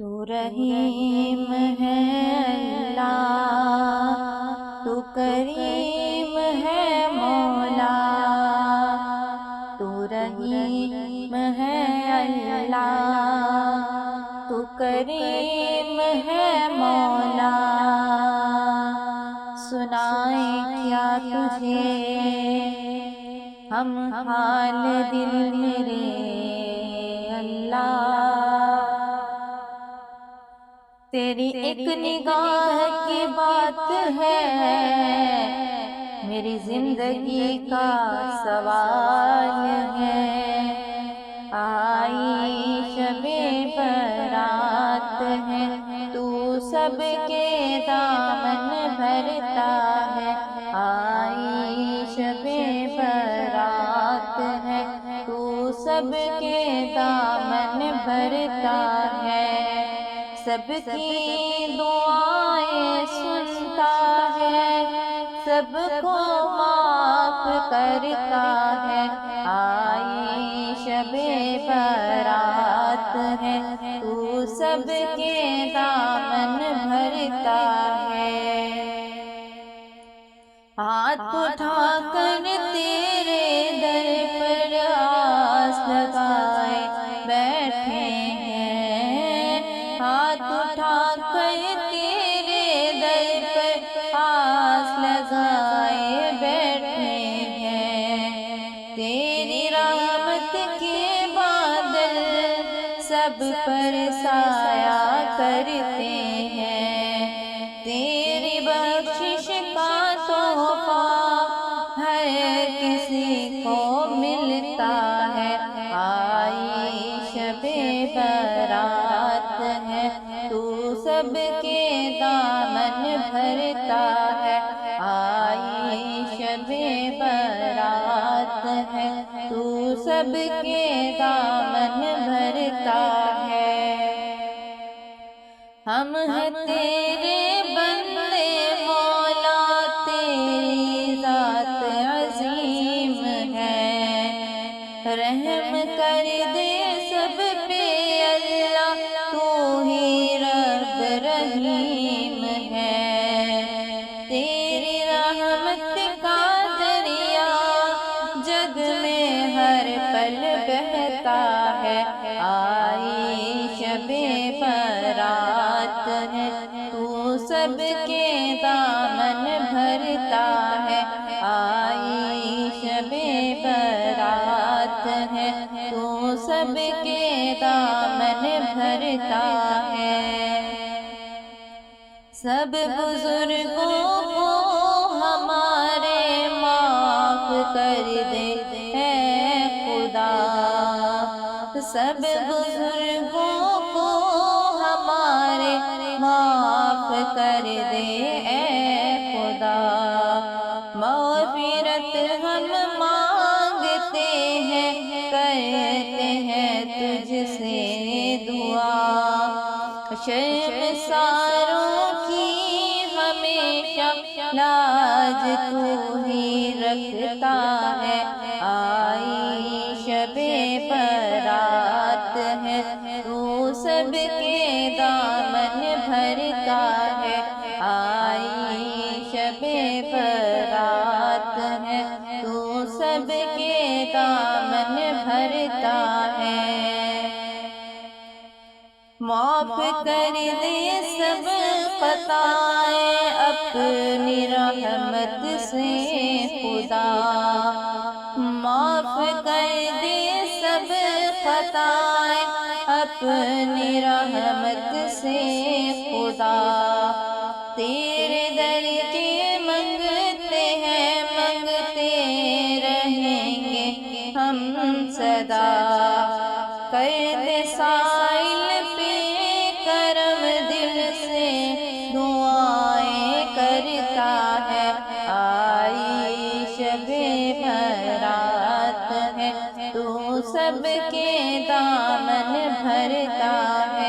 تو رحیم ہے اللہ، تو کریم ہے مولا، تو رحیم ہے اللہ، تو کریم ہے مولا۔ سنائیں کیا تجھے ہم حال دل میرے اللہ، تیری ایک نگاہ کی بات ہے، میری زندگی کا سوال ہے۔ آئی شب برات ہے، تو سب کے دامن بھرتا ہے۔ آئی شب برات ہے، تو سب کے دامن بھرتا ہے۔ سب کی دعائیں سنتا ہے، سب کو معاف کرتا ہے۔ آئی شب برات ہے، تو سب کے دامن بھرتا ہے۔ ہاتھ اٹھا کر تیرے در پر آس لگائے بیٹھے ہیں، ہاتھ اٹھا کر تیرے در پر آس لگائے بیٹھے ہیں۔ تیری رحمت کے بادل سب پر سایہ کرتے ہیں، تیری بخشش کا تحفہ ہر کسی کو ملتا ہے۔ آئی شب برات ہے، تو سب کے دامن بھرتا ہے۔ آئی شب برات ہے، تو سب کے دامن بھرتا ہے۔ ہم ہیں تیرے بندے مولا، تیری ذات عظیم ہے، رحم کر دے سب پہ اللہ، تو ہی رب رحیم ہے۔ تیری رحمت کا دریا جگ میں ہر پل بہتا ہے۔ آئی شب برات ہے، تو سب کے دامن بھرتا ہے۔ آئی شب برات ہے، تو سب کے دامن بھرتا ہے۔ سب بزرگوں کو ہمارے معاف کر دے اے خدا، سب بزرگوں کو ہمارے معاف کر دے اے خدا۔ مغفرت ہم مانگتے ہیں، کرتے ہیں تجھ سے دعا، شرمساروں کی ہمیشہ لاج تو ہی رکھتا ہے۔ آئی شب برات ہے، تو سب کے دامن بھرتا ہے۔ آئی شب برات ہے، تو سب کے دامن بھرتا ہے۔ معاف کر دے سب خطائیں اپنی رحمت سے خدا، معاف کر دے سب خطائیں اپنی رحمت سے خدا۔ تیرے در کے منگتے ہیں، منگتے رہیں گے ہم سدا، کر دے سائل پہ کرم دل سے دعائیں کرتا ہے۔ آئی شب برات ہے، تو سب کے دامن بھرتا ہے۔